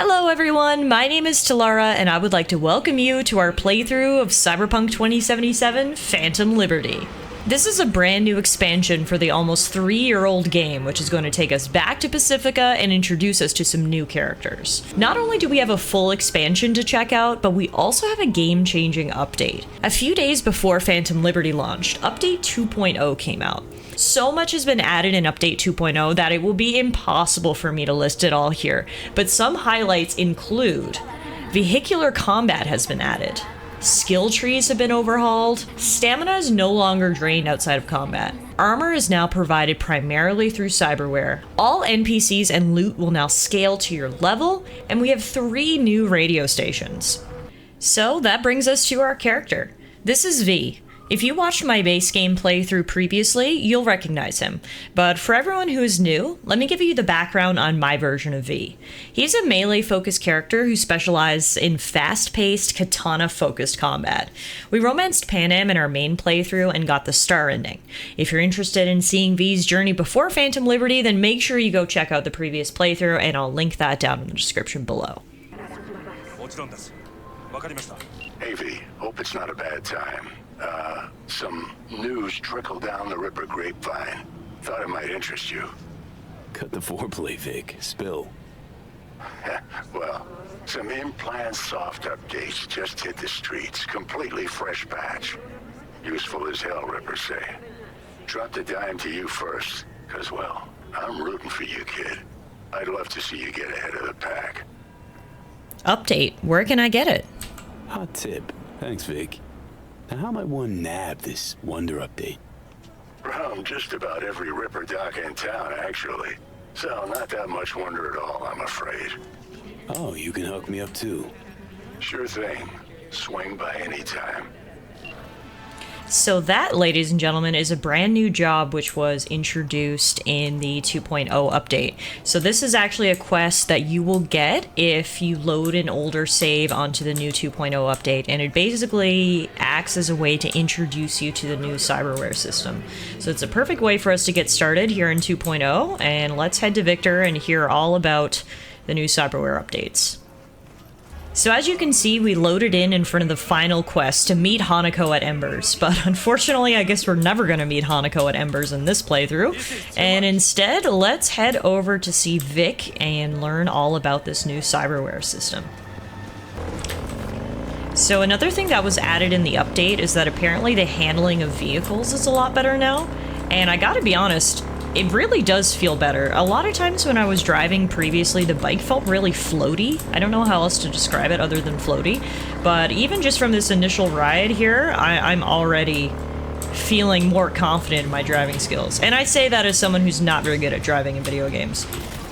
Hello everyone, my name is Tallara, and I would like to welcome you to our playthrough of Cyberpunk 2077 Phantom Liberty. This is a brand new expansion for the almost 3-year-old game, which is going to take us back to Pacifica and introduce us to some new characters. Not only do we have a full expansion to check out, but we also have a game-changing update. A few days before Phantom Liberty launched, Update 2.0 came out. So much has been added in Update 2.0 that it will be impossible for me to list it all here, but some highlights include: vehicular combat has been added, skill trees have been overhauled, stamina is no longer drained outside of combat, armor is now provided primarily through cyberware, all NPCs and loot will now scale to your level, and we have 3 new radio stations. So that brings us to our character. This is V. If you watched my base game playthrough previously, you'll recognize him. But for everyone who is new, let me give you the background on my version of V. He's a melee-focused character who specializes in fast-paced, katana-focused combat. We romanced Pan Am in our main playthrough and got the star ending. If you're interested in seeing V's journey before Phantom Liberty, then make sure you go check out the previous playthrough, and I'll link that down in the description below. Hey V, hope it's not a bad time. Some news trickled down the Ripper grapevine. Thought it might interest you. Cut the foreplay, Vic. Spill. Well, some implant soft updates just hit the streets. Completely fresh batch. Useful as hell, Rippers say. Dropped a dime to you first, cause well, I'm rooting for you, kid. I'd love to see you get ahead of the pack. Update. Where can I get it? Hot tip. Thanks, Vic. Now, how might one nab this Wonder update? From just about every Ripper dock in town, actually. So not that much wonder at all, I'm afraid. Oh, you can hook me up too. Sure thing. Swing by any time. So that, ladies and gentlemen, is a brand new job which was introduced in the 2.0 update. So this is actually a quest that you will get if you load an older save onto the new 2.0 update, and it basically acts as a way to introduce you to the new cyberware system. So it's a perfect way for us to get started here in 2.0, and let's head to Victor and hear all about the new cyberware updates. So as you can see, we loaded in front of the final quest to meet Hanako at Embers, but unfortunately I guess we're never going to meet Hanako at Embers in this playthrough, and instead let's head over to see Vic and learn all about this new cyberware system. So another thing that was added in the update is that apparently the handling of vehicles is a lot better now, and I gotta be honest, it really does feel better. A lot of times when I was driving previously, the bike felt really floaty. I don't know how else to describe it other than floaty, but even just from this initial ride here, I'm already feeling more confident in my driving skills. And I say that as someone who's not very good at driving in video games,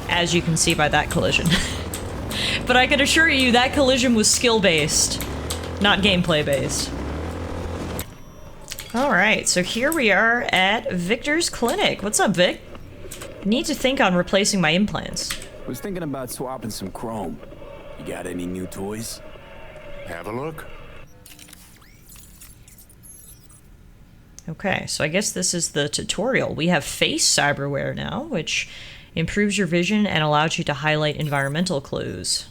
as you can see by that collision. But I can assure you that collision was skill-based, not gameplay-based. Alright, so here we are at Victor's clinic. What's up, Vic? Need to think on replacing my implants. Was thinking about swapping some chrome. You got any new toys? Have a look. Okay, so I guess this is the tutorial. We have face cyberware now, which improves your vision and allows you to highlight environmental clues.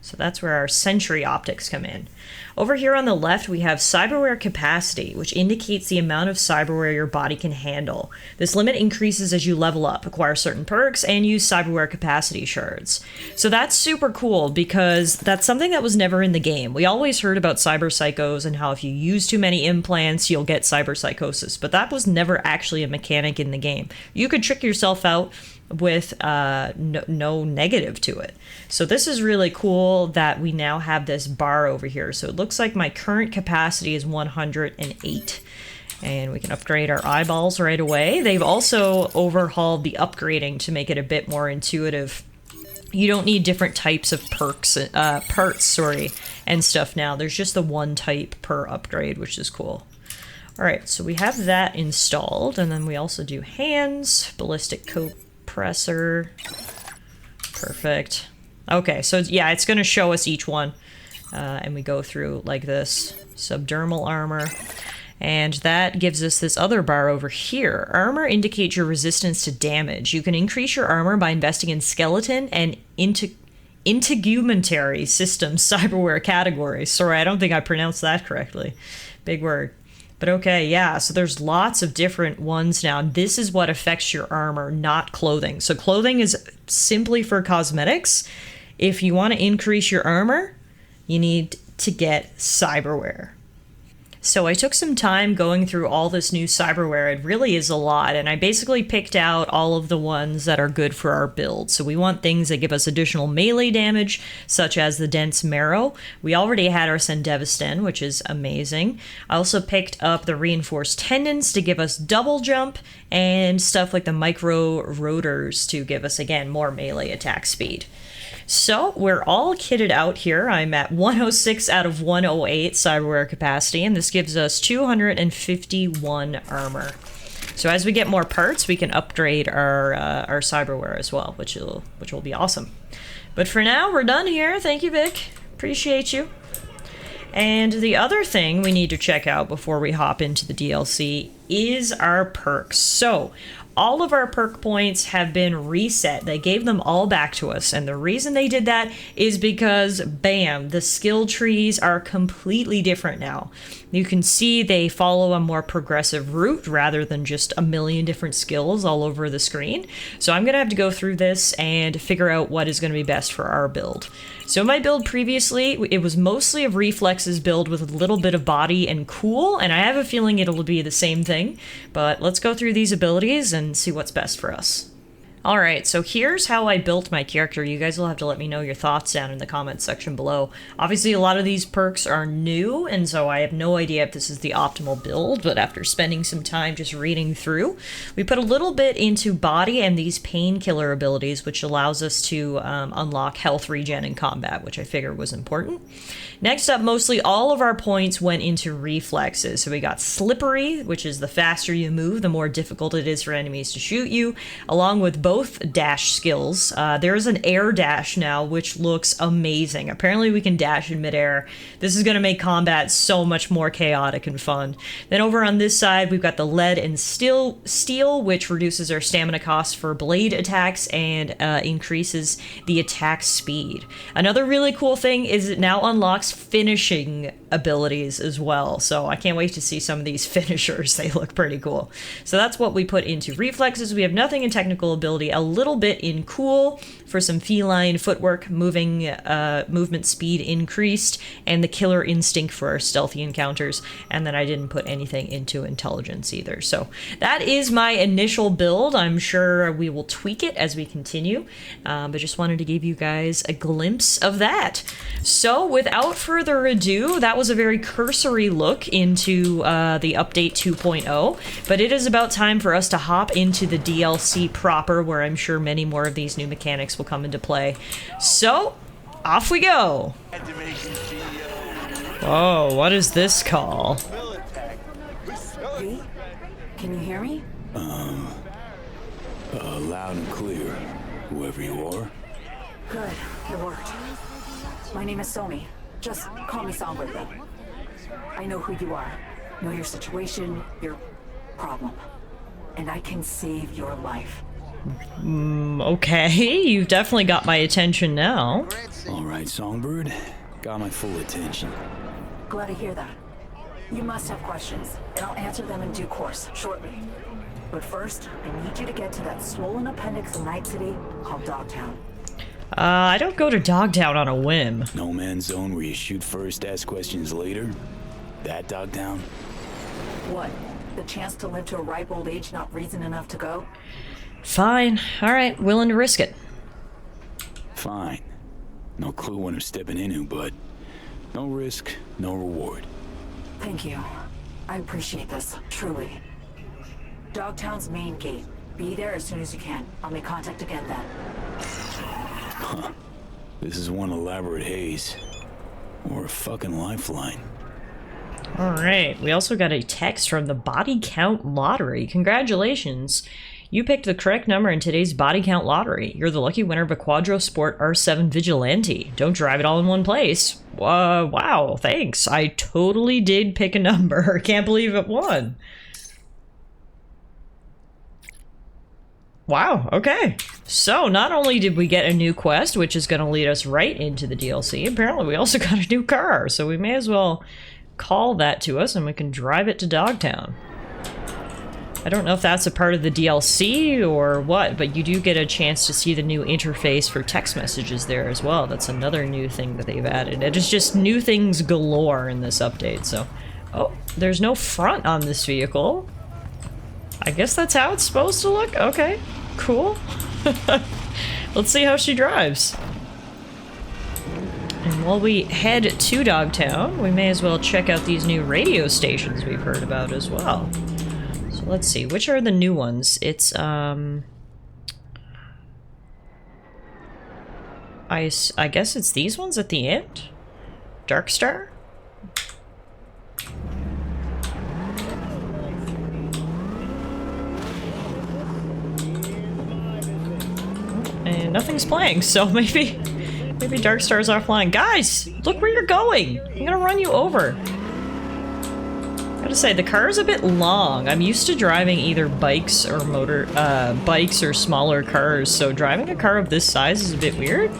So that's where our Sentry optics come in. Over here on the left, we have cyberware capacity, which indicates the amount of cyberware your body can handle. This limit increases as you level up, acquire certain perks, and use cyberware capacity shards. So that's super cool because that's something that was never in the game. We always heard about cyberpsychos and how if you use too many implants, you'll get cyberpsychosis, but that was never actually a mechanic in the game. You could trick yourself out with no negative to it. So this is really cool that we now have this bar over here. So it looks like my current capacity is 108. And we can upgrade our eyeballs right away. They've also overhauled the upgrading to make it a bit more intuitive. You don't need different types of parts, and stuff now. There's just the one type per upgrade, which is cool. Alright, so we have that installed, and then we also do hands, ballistic compressor. Perfect. Okay, so yeah, it's going to show us each one, and we go through like this. Subdermal armor. And that gives us this other bar over here. Armor indicates your resistance to damage. You can increase your armor by investing in skeleton and integumentary system cyberware category. Sorry, I don't think I pronounced that correctly. Big word. But okay, yeah, so there's lots of different ones now. This is what affects your armor, not clothing. So clothing is simply for cosmetics. If you want to increase your armor, you need to get cyberware. So I took some time going through all this new cyberware. It really is a lot, and I basically picked out all of the ones that are good for our build. So we want things that give us additional melee damage, such as the Dense Marrow. We already had our Sendevisten, which is amazing. I also picked up the Reinforced Tendons to give us double jump, and stuff like the Micro Rotors to give us, again, more melee attack speed. So we're all kitted out here. I'm at 106 out of 108 cyberware capacity, and this gives us 251 armor. So as we get more parts, we can upgrade our cyberware as well, which will be awesome. But for now, we're done here. Thank you, Vic. Appreciate you. And the other thing we need to check out before we hop into the DLC is our perks. So all of our perk points have been reset. They gave them all back to us. And the reason they did that is because, bam, the skill trees are completely different now. You can see they follow a more progressive route rather than just a million different skills all over the screen. So I'm going to have to go through this and figure out what is going to be best for our build. So my build previously, it was mostly a reflexes build with a little bit of body and cool, and I have a feeling it'll be the same thing. But let's go through these abilities and see what's best for us. Alright, so here's how I built my character. You guys will have to let me know your thoughts down in the comments section below. Obviously, a lot of these perks are new, and so I have no idea if this is the optimal build, but after spending some time just reading through, we put a little bit into body and these painkiller abilities, which allows us to unlock health regen in combat, which I figured was important. Next up, mostly all of our points went into reflexes. So we got slippery, which is the faster you move, the more difficult it is for enemies to shoot you, along with both dash skills. There is an air dash now, which looks amazing. Apparently we can dash in midair. This is going to make combat so much more chaotic and fun. Then over on this side, we've got the lead and steel, which reduces our stamina cost for blade attacks and increases the attack speed. Another really cool thing is it now unlocks finishing abilities as well. So I can't wait to see some of these finishers. They look pretty cool. So that's what we put into reflexes. We have nothing in technical ability, a little bit in cool for some feline footwork, movement speed increased, and the killer instinct for our stealthy encounters. And then I didn't put anything into intelligence either. So that is my initial build. I'm sure we will tweak it as we continue, but just wanted to give you guys a glimpse of that. So without further ado, that was a very cursory look into the update 2.0, but it is about time for us to hop into the DLC proper, where I'm sure many more of these new mechanics will come into play. So, off we go! Oh, what is this call? V? Can you hear me? Loud and clear, whoever you are. Good, it worked. My name is Somi. Just call me Songbird, though. I know who you are, know your situation, your problem, and I can save your life. Okay, you've definitely got my attention now. All right, Songbird, got my full attention. Glad to hear that. You must have questions, and I'll answer them in due course, shortly. But first, I need you to get to that swollen appendix in Night City called Dogtown. I don't go to Dogtown on a whim. No man's zone where you shoot first, ask questions later? That Dogtown? What? The chance to live to a ripe old age, not reason enough to go? Fine. Alright, willing to risk it. Fine. No clue what I'm stepping into, but no risk, no reward. Thank you. I appreciate this, truly. Dogtown's main gate. Be there as soon as you can. I'll make contact again then. Huh. This is one elaborate haze. Or a fucking lifeline. Alright, we also got a text from the Body Count Lottery. Congratulations. You picked the correct number in today's Body Count Lottery. You're the lucky winner of a Quadro Sport R7 Vigilante. Don't drive it all in one place. Wow, thanks. I totally did pick a number. Can't believe it won. Wow, okay. So, not only did we get a new quest, which is going to lead us right into the DLC, apparently we also got a new car, so we may as well call that to us and we can drive it to Dogtown. I don't know if that's a part of the DLC or what, but you do get a chance to see the new interface for text messages there as well. That's another new thing that they've added. It is just new things galore in this update, so... Oh, there's no front on this vehicle. I guess that's how it's supposed to look? Okay, cool. Let's see how she drives. And while we head to Dogtown, we may as well check out these new radio stations we've heard about as well. So let's see, which are the new ones? It's, I guess it's these ones at the end? Darkstar? And nothing's playing, so maybe Darkstar's offline. Guys, look where you're going! I'm gonna run you over. Gotta say, the car is a bit long. I'm used to driving either bikes or bikes or smaller cars, so driving a car of this size is a bit weird.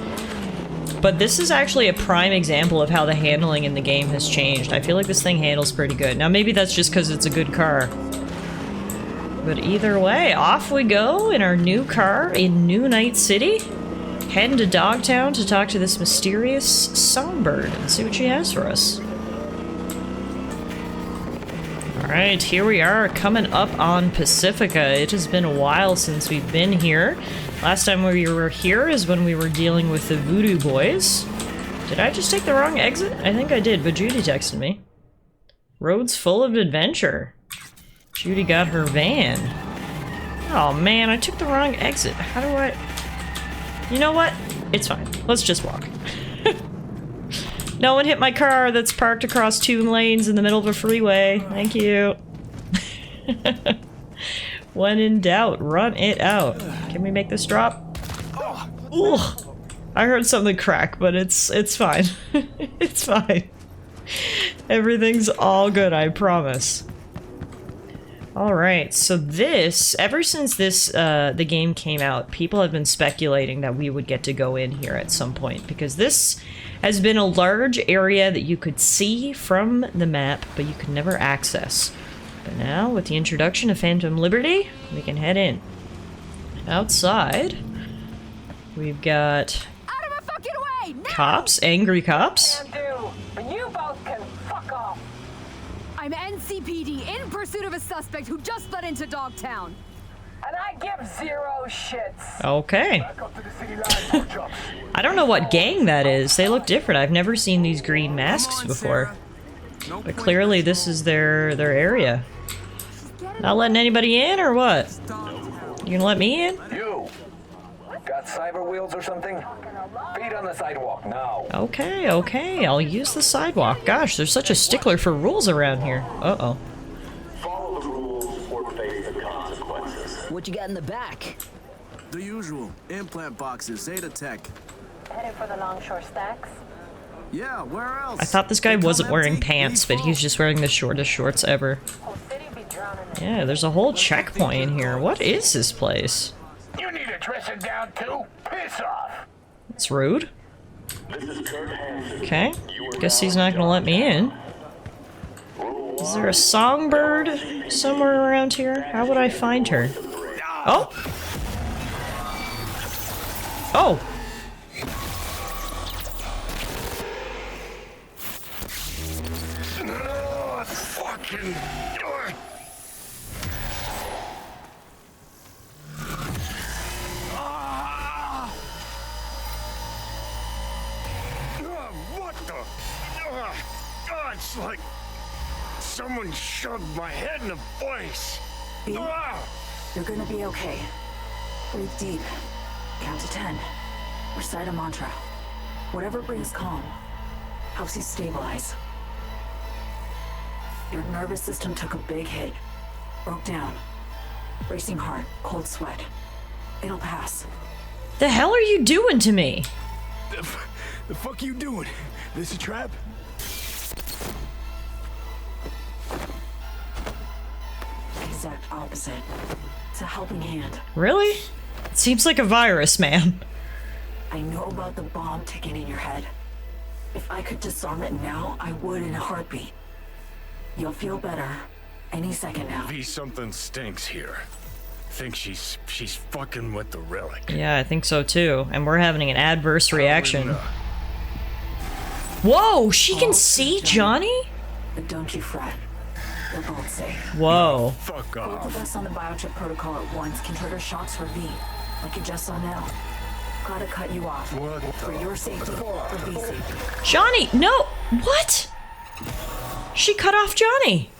But this is actually a prime example of how the handling in the game has changed. I feel like this thing handles pretty good. Now maybe that's just because it's a good car. But either way, off we go in our new car in New Night City. Heading to Dogtown to talk to this mysterious Songbird and see what she has for us. Alright, here we are, coming up on Pacifica. It has been a while since we've been here. Last time we were here is when we were dealing with the Voodoo Boys. Did I just take the wrong exit? I think I did, but Judy texted me. Roads full of adventure. Judy got her van. Oh man, I took the wrong exit. How do I... You know what? It's fine. Let's just walk. No one hit my car that's parked across 2 lanes in the middle of a freeway. Thank you. When in doubt, run it out. Can we make this drop? Ugh. I heard something crack, but it's fine. It's fine. Everything's all good, I promise. Alright, so this, ever since this, the game came out, people have been speculating that we would get to go in here at some point, because this has been a large area that you could see from the map, but you could never access. But now, with the introduction of Phantom Liberty, we can head in. Outside, we've got out of my fucking way! Now! Cops, angry cops. But you both can fuck off. I'm NCPD in pursuit of a suspect who just let into Dogtown. And I give 0 shits. Okay. I don't know what gang that is. They look different. I've never seen these green masks before. But clearly this is their area. Not letting anybody in or what? You gonna let me in? You got cyber wheels or something? Feet on the sidewalk now. Okay, okay. I'll use the sidewalk. Gosh, there's such a stickler for rules around here. Uh-oh. Follow the rules or face the consequences. What you got in the back? The usual. Implant boxes, Zeta Tech. Headed for the longshore stacks. Yeah, where else? I thought this guy They wasn't come wearing empty, pants, but he's just wearing the shortest shorts ever. Whole city be drowning in Yeah, there's a whole checkpoint in here. What is this place? You need a dressing down too? Piss off. It's rude. This is Kurt Hansen. Okay. Guess he's not gonna let me in. Is there a Songbird somewhere around here? How would I find her? Oh! Oh! Oh, fucking... What the? It's like someone shoved my head in a vice. B, you're gonna be okay. Breathe deep. Count to 10. Recite a mantra. Whatever brings calm helps you stabilize. Your nervous system took a big hit. Broke down. Racing heart, cold sweat. It'll pass. The hell are you doing to me? The fuck you doing? This a trap? Exact opposite. It's a helping hand. Really? It seems like a virus, man. I know about the bomb ticking in your head. If I could disarm it now, I would in a heartbeat. You'll feel better any second now. V, something stinks here. Think she's fucking with the relic. Yeah, I think so too. And we're having an adverse reaction. Whoa, she can see Johnny? But don't you fret. They're both safe. Whoa. Fuck Both off. of us on the biochip protocol at once can trigger shocks for V, like you just saw now. Gotta cut you off. What For your safety, for V's safety. Johnny, no! What? She cut off Johnny.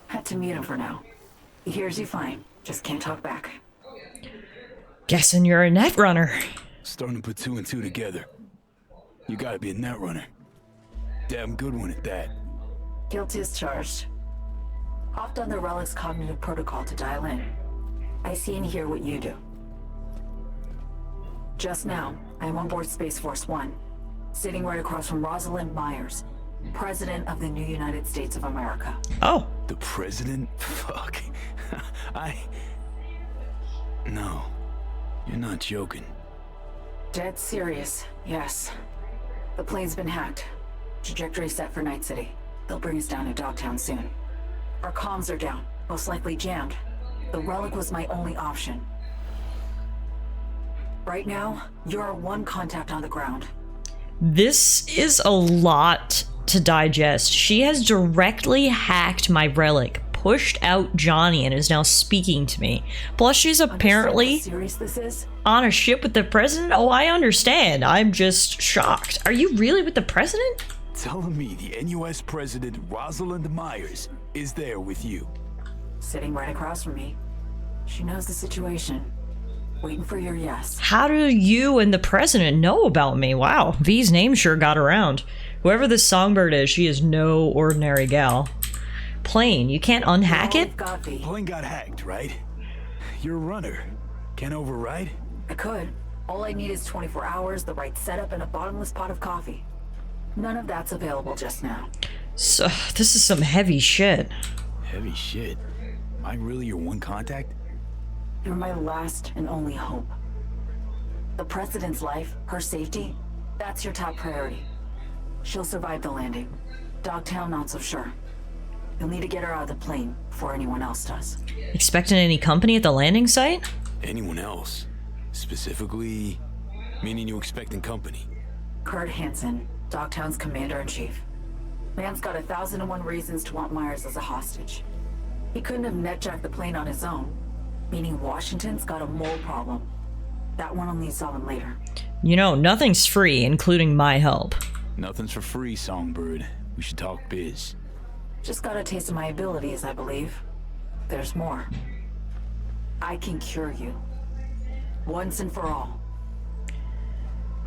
Had to mute him for now. He hears you fine, just can't talk back. Guessing you're a net runner. Starting to put 2 and 2 together. You gotta be a net runner. Damn good one at that. Guilt is charged. Hopped on the Relic's cognitive protocol to dial in. I see and hear what you do. Just now, I am on board Space Force One, sitting right across from Rosalind Myers, President of the new United States of America. Oh. The president? Fuck. No. You're not joking. Dead serious, yes. The plane's been hacked. Trajectory set for Night City. They'll bring us down to Dogtown soon. Our comms are down, most likely jammed. The Relic was my only option. Right now, you're our one contact on the ground. This is a lot to digest. She has directly hacked my Relic, pushed out Johnny, and is now speaking to me. Plus, she's apparently Understand how serious this is? on a ship with the president? Oh, I understand. I'm just shocked. Are you really with the president? Telling me the NUS president, Rosalind Myers, is there with you. Sitting right across from me. She knows the situation. Waiting for your yes. How do you and the president know about me? Wow, V's name sure got around. Whoever this Songbird is, she is no ordinary gal. Plane, you can't unhack it? Got V. Plane got hacked, right? You're a runner. Can't override? I could. All I need is 24 hours, the right setup, and a bottomless pot of coffee. None of that's available just now. So, this is some heavy shit. Heavy shit. Am I really your one contact? You're my last and only hope. The president's life, her safety, that's your top priority. She'll survive the landing. Dogtown, not so sure. You'll need to get her out of the plane before anyone else does. Expecting any company at the landing site? Anyone else? Specifically, meaning you expecting company? Kurt Hansen, Dogtown's commander-in-chief. Man's got 1,001 reasons to want Myers as a hostage. He couldn't have netjacked the plane on his own, meaning Washington's got a mole problem. That one will need solving later. You know, nothing's free, including my help. Nothing's for free, Songbird. We should talk biz. Just got a taste of my abilities, I believe. There's more. I can cure you. Once and for all.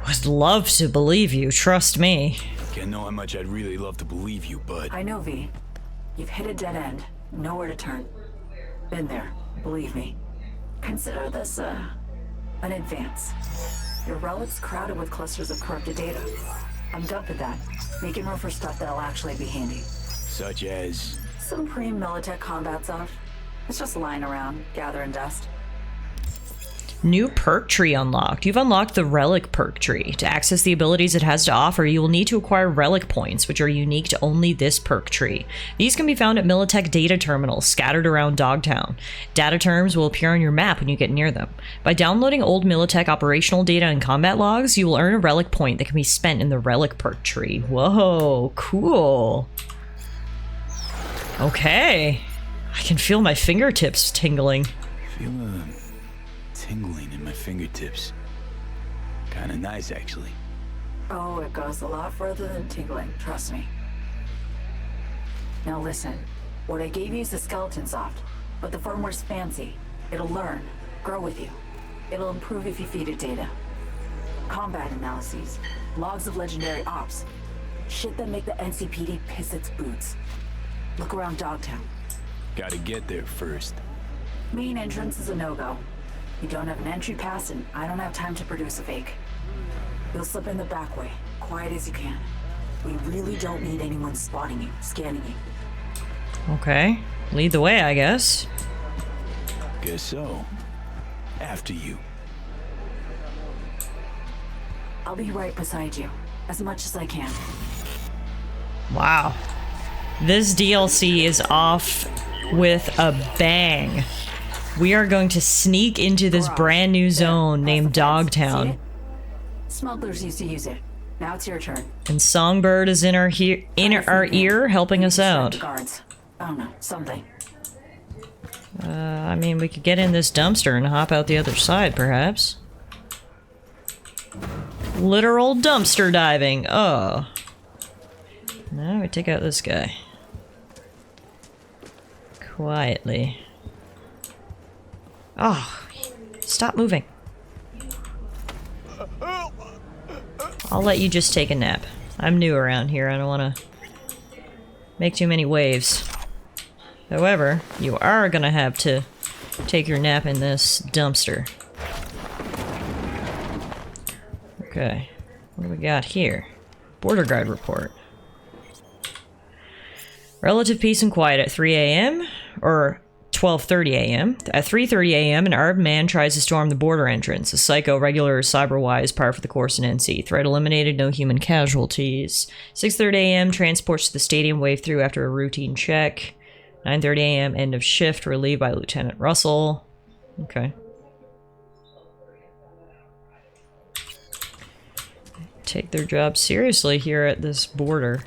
Would love to believe you, trust me. Can't know how much I'd really love to believe you, but... I know, V. You've hit a dead end. Nowhere to turn. Been there, believe me. Consider this, an advance. Your relic's crowded with clusters of corrupted data. I'm dumping that, making room for stuff that'll actually be handy. Such as... Some pre-Militech combat stuff. It's just lying around, gathering dust. New perk tree unlocked. You've unlocked the Relic perk tree. To access the abilities it has to offer, you will need to acquire Relic points, which are unique to only this perk tree. These can be found at Militech data terminals scattered around Dogtown. Data terms will appear on your map when you get near them. By downloading old Militech operational data and combat logs, you will earn a Relic point that can be spent in the Relic perk tree. Whoa, cool. Okay. I can feel my fingertips tingling. Feel a tingling in my fingertips. Kinda nice, actually. Oh, it goes a lot further than tingling, trust me. Now listen, what I gave you is a skeleton soft, but the firmware's fancy. It'll learn, grow with you. It'll improve if you feed it data. Combat analyses, logs of legendary ops. Shit that make the NCPD piss its boots. Look around Dogtown. Gotta get there first. Main entrance is a no-go. You don't have an entry pass, and I don't have time to produce a fake. You'll slip in the back way, quiet as you can. We really don't need anyone spotting you, scanning you. Okay. Lead the way, I guess. Guess so. After you. I'll be right beside you, as much as I can. Wow. This DLC is off with a bang. We are going to sneak into this brand new zone named Dogtown. Smugglers used to use it. Now it's your turn. And Songbird is in our ear helping us out. Guards. I don't know, something. I mean, we could get in this dumpster and hop out the other side, perhaps. Literal dumpster diving. Oh. Now we take out this guy. Quietly. Oh, stop moving. I'll let you just take a nap. I'm new around here. I don't want to make too many waves. However, you are gonna have to take your nap in this dumpster. Okay. What do we got here? Border guard report. Relative peace and quiet at 3 a.m. or 12:30 a.m. At 3:30 a.m., an armed man tries to storm the border entrance. A psycho regular cyberwise par for the course in NC. Threat eliminated, no human casualties. 6:30 a.m., transports to the stadium wave through after a routine check. 9:30 a.m., end of shift, relieved by Lieutenant Russell. Okay. Take their job seriously here at this border.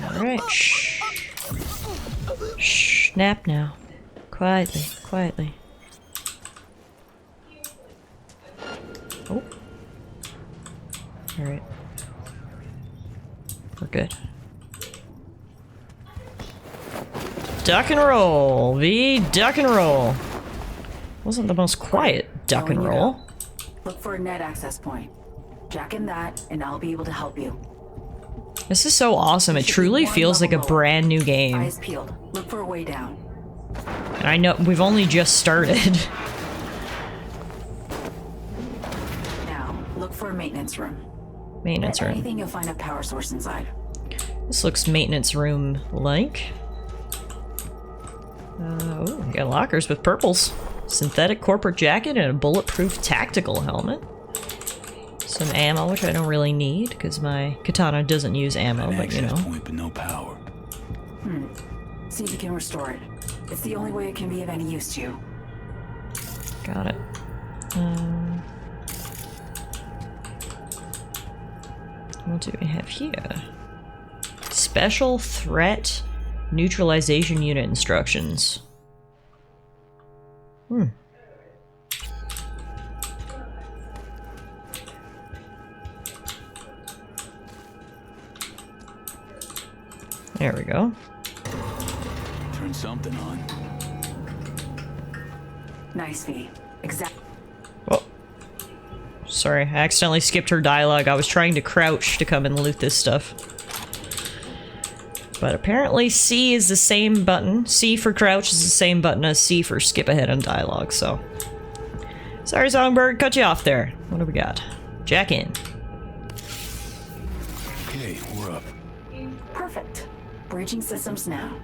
Alright, shh. Shh, nap now. Quietly, quietly. Oh. Alright. We're good. Duck and roll! V duck and roll! Wasn't the most quiet duck and roll. Look for a net access point. Jack in that, and I'll be able to help you. This is so awesome. It truly feels like a brand new game. Eyes peeled. Look for a way down. And I know we've only just started. Now, look for a maintenance room. Maintenance room. Anything you'll find a power source inside. This looks maintenance room-like. Oh, we got lockers with purples. Synthetic corporate jacket and a bulletproof tactical helmet. Some ammo, which I don't really need, because my katana doesn't use ammo, but you know. Point, but no power. See if you can restore it. It's the only way it can be of any use to you. Got it. What do we have here? Special threat neutralization unit instructions. There we go. Turn something on. Nice, V. Exactly. Oh. Sorry, I accidentally skipped her dialogue. I was trying to crouch to come and loot this stuff. But apparently C is the same button. C for crouch is the same button as C for skip ahead on dialogue, so. Sorry, Songbird, cut you off there. What do we got? Jack in. Okay, we're up. Perfect. Breaching systems now.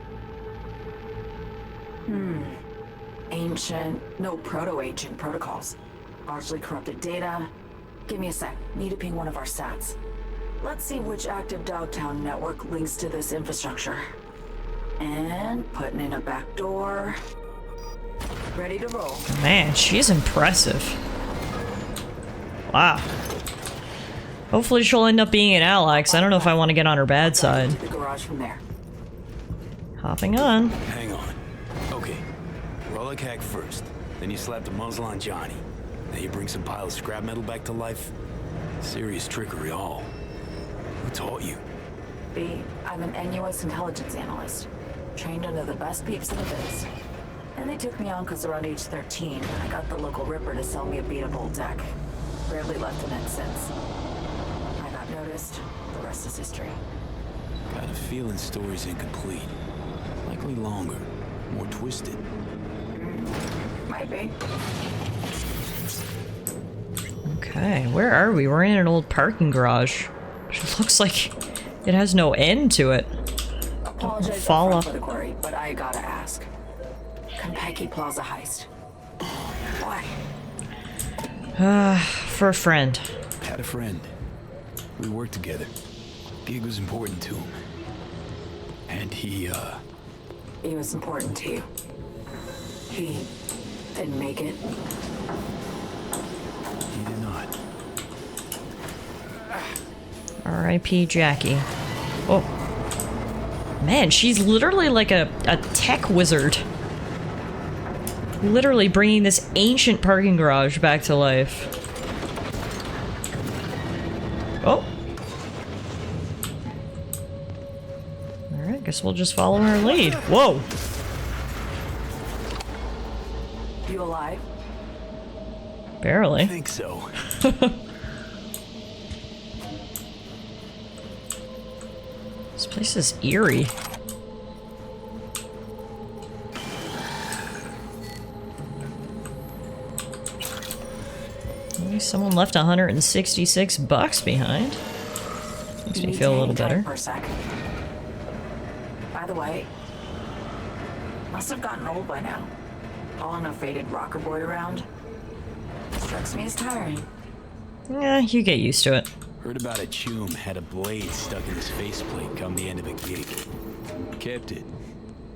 Ancient, no proto-ancient protocols. Largely corrupted data. Give me a sec. Need to ping one of our sats. Let's see which active Dogtown network links to this infrastructure. And putting in a back door. Ready to roll. Man, she's impressive. Wow. Hopefully she'll end up being an ally, because I don't know if I want to get on her bad side. To the garage from there. Hopping on. Hang on. Okay. Relic hack first. Then you slap the muzzle on Johnny. Now you bring some pile of scrap metal back to life. Serious trickery all. Who taught you? B, I'm an NUS intelligence analyst. Trained under the best peeps in the biz. And they took me on because around age 13, I got the local Ripper to sell me a beat-up deck. Rarely left the net since. I got noticed. The rest is history. Got a feeling story's incomplete. Likely longer. More twisted. Might be. Okay, where are we? We're in an old parking garage. It looks like it has no end to it. Apologize Fall upfront off. for the query, I gotta ask. Konpeki Plaza heist. Why? For a friend. Had a friend. We worked together. Gig was important to him. And he was important to you. He didn't make it. He did not. R.I.P. Jackie. Oh. Man, she's literally like a tech wizard. Literally bringing this ancient parking garage back to life. Oh. Alright, guess we'll just follow her lead. Whoa! You alive? Barely. I think so. This place is eerie. At least someone left $166 behind. Makes me feel a little better. For a sec. By the way, must have gotten old by now. Hauling a faded rocker boy around. Strikes me as tiring. Yeah, you get used to it. Heard about a chum had a blade stuck in his faceplate come the end of a gig. Kept it.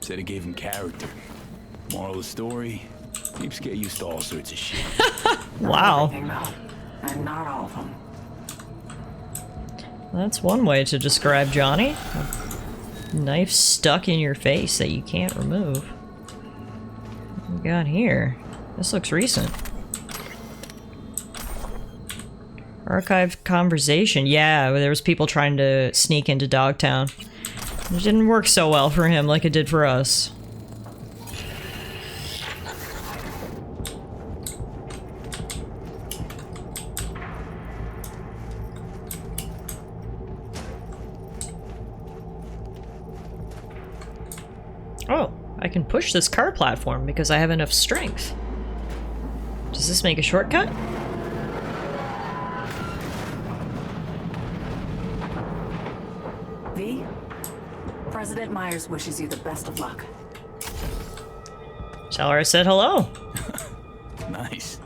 Said it gave him character. Moral of the story, peeps get used to all sorts of shit. Wow. And not all of them. That's one way to describe Johnny. A knife stuck in your face that you can't remove. What we got here? This looks recent. Archived conversation. Yeah, there was people trying to sneak into Dogtown. It didn't work so well for him like it did for us. Oh, I can push this car platform because I have enough strength. Does this make a shortcut? V, President Myers wishes you the best of luck. Tallara said hello. Nice.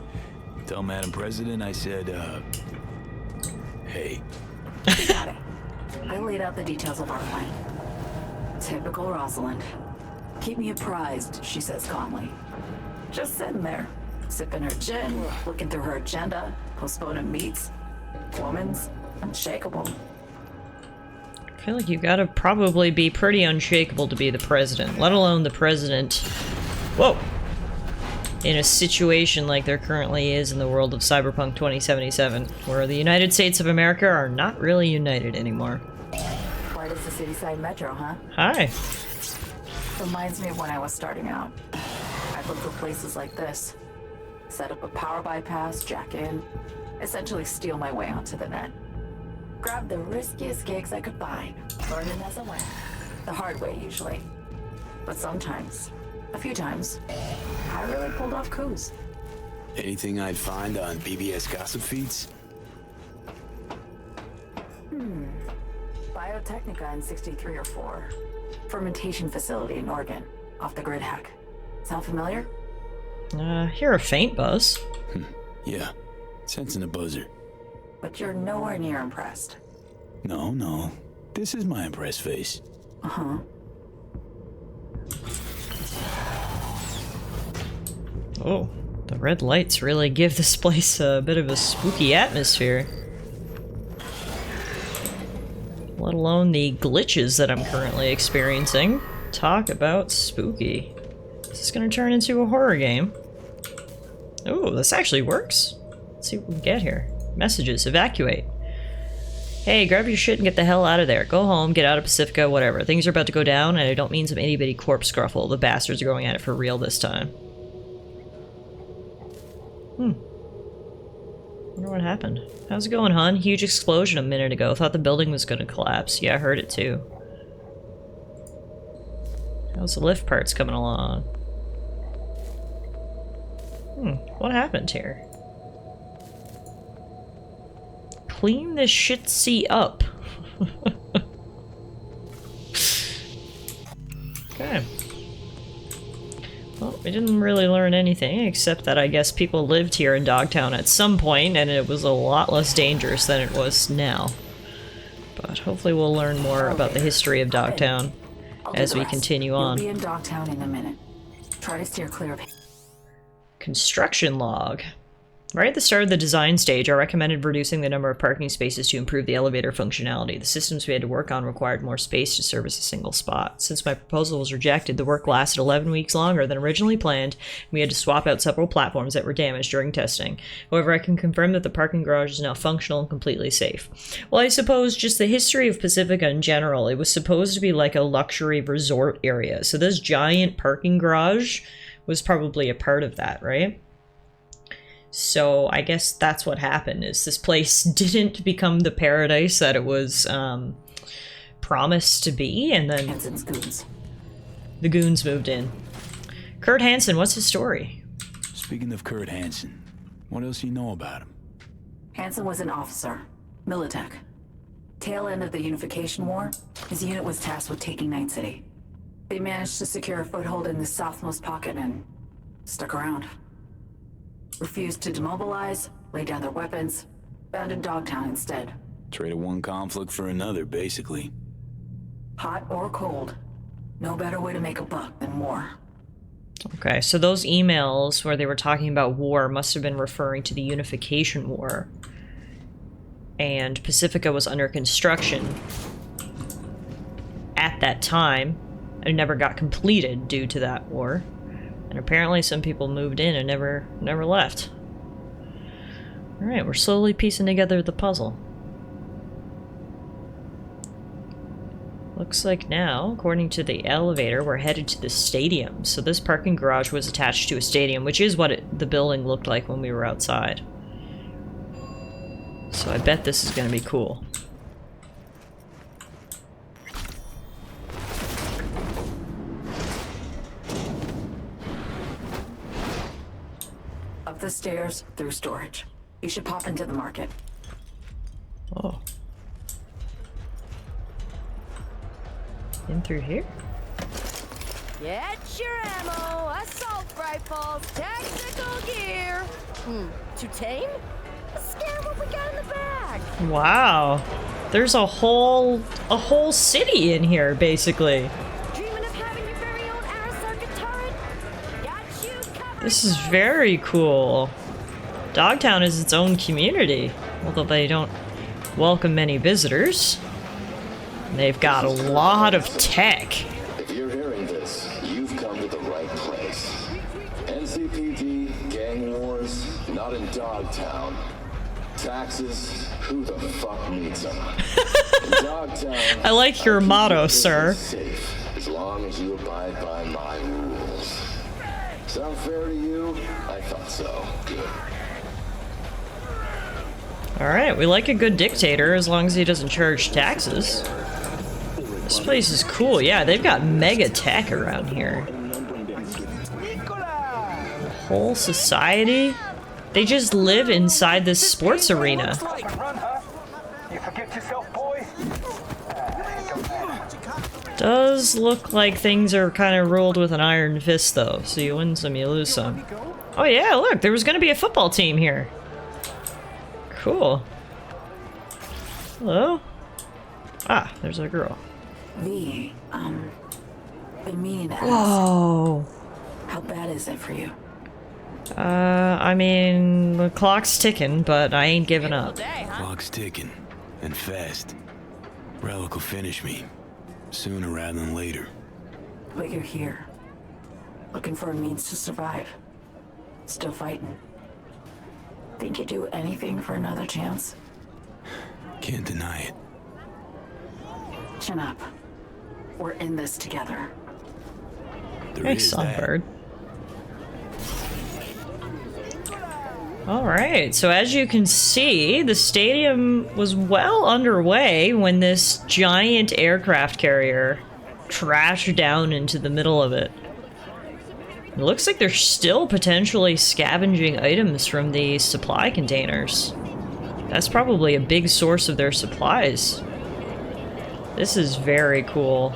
Tell Madam President I said, hey. Got it. I laid out the details of our plan. Typical Rosalind. Keep me apprised, she says calmly. Just sitting there, sipping her gin, looking through her agenda, postponing meets. Woman's unshakable. I feel like you gotta probably be pretty unshakable to be the president, let alone the president. Whoa! In a situation like there currently is in the world of Cyberpunk 2077, where the United States of America are not really united anymore. Why does the city-side metro, huh? Hi. Reminds me of when I was starting out. I'd look for places like this. Set up a power bypass, jack in, essentially steal my way onto the net. Grab the riskiest gigs I could find, learning as I went. The hard way, usually. But sometimes, a few times, I really pulled off coups. Anything I'd find on BBS gossip feeds? Biotechnica in 63 or 4. Fermentation facility in Oregon, off the grid hack. Sound familiar? Hear a faint buzz. Yeah, sensing a buzzer. But you're nowhere near impressed. No. This is my impressed face. Uh-huh. Oh, the red lights really give this place a bit of a spooky atmosphere. Let alone the glitches that I'm currently experiencing. Talk about spooky. Is this gonna turn into a horror game? Oh, this actually works. Let's see what we can get here. Messages, evacuate. Hey, grab your shit and get the hell out of there. Go home, get out of Pacifica, whatever. Things are about to go down, and I don't mean some itty-bitty corpse scruffle. The bastards are going at it for real this time. Wonder what happened. How's it going, hon? Huge explosion a minute ago. Thought the building was gonna collapse. Yeah, I heard it too. How's the lift parts coming along? What happened here? Clean this shitsy up. Okay. We didn't really learn anything, except that I guess people lived here in Dogtown at some point, and it was a lot less dangerous than it was now. But hopefully we'll learn more about the history of Dogtown as we continue on. You'll be in Dogtown in a minute. Try to steer clear of... Construction log. Right at the start of the design stage, I recommended reducing the number of parking spaces to improve the elevator functionality. The systems we had to work on required more space to service a single spot. Since my proposal was rejected, the work lasted 11 weeks longer than originally planned, and we had to swap out several platforms that were damaged during testing. However, I can confirm that the parking garage is now functional and completely safe. Well, I suppose just the history of Pacifica in general, it was supposed to be like a luxury resort area. So this giant parking garage was probably a part of that, right? So I guess that's what happened, is this place didn't become the paradise that it was promised to be, and then the goons moved in. Kurt Hansen, what's his story? Speaking of Kurt Hansen, what else do you know about him? Hansen was an officer, Militech. Tail end of the Unification War, his unit was tasked with taking Night City. They managed to secure a foothold in the southmost pocket and stuck around. Refused to demobilize, lay down their weapons, abandoned Dogtown instead. Traded one conflict for another, basically. Hot or cold, no better way to make a buck than war. Okay, so those emails where they were talking about war must have been referring to the Unification War. And Pacifica was under construction at that time, and never got completed due to that war. And apparently some people moved in and never left. Alright, we're slowly piecing together the puzzle. Looks like now, according to the elevator, we're headed to the stadium. So this parking garage was attached to a stadium, which is what the building looked like when we were outside. So I bet this is going to be cool. Up the stairs, through storage. You should pop into the market. Oh. In through here? Get your ammo, assault rifles, tactical gear. Too tame? Let's scare what we got in the bag. Wow. There's a whole city in here, basically. Dreaming of having your very own Arasaka turret? Got you covered. This is very cool. Dogtown is its own community, although they don't welcome many visitors. They've got a lot of tech. If you're hearing this, you've come to the right place. NCPD, gang wars, not in Dogtown. Taxes, who the fuck needs them? In Dogtown, I like your motto, sir. Safe, as long as you abide by my rules. Sound fair to you? I thought so. Good. Alright, we like a good dictator as long as he doesn't charge taxes. This place is cool. Yeah, they've got mega tech around here. The whole society? They just live inside this sports arena. Does look like things are kind of ruled with an iron fist, though. So you win some, you lose some. Oh yeah, look, there was going to be a football team here. Cool. Hello? Ah, there's a girl. V, been meaning to ask. Whoa. How bad is it for you? I mean, the clock's ticking, but I ain't giving up. Clock's ticking, and fast. Relic will finish me, sooner rather than later. But you're here, looking for a means to survive. Still fighting. Think you'd do anything for another chance? Can't deny it. Chin up. We're in this together. Hey, Songbird. Alright, so as you can see, the stadium was well underway when this giant aircraft carrier trashed down into the middle of it. It looks like they're still potentially scavenging items from the supply containers. That's probably a big source of their supplies. This is very cool.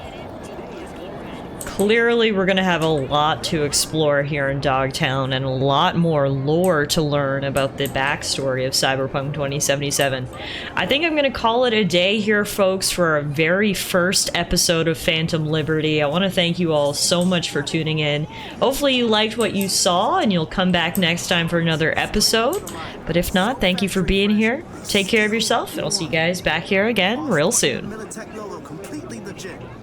clearly we're going to have a lot to explore here in Dogtown and a lot more lore to learn about the backstory of Cyberpunk 2077. I think I'm going to call it a day here, folks, for our very first episode of Phantom Liberty. I want to thank you all so much for tuning in. Hopefully you liked what you saw and you'll come back next time for another episode. But if not, thank you for being here. Take care of yourself, and I'll see you guys back here again real soon. Completely legit.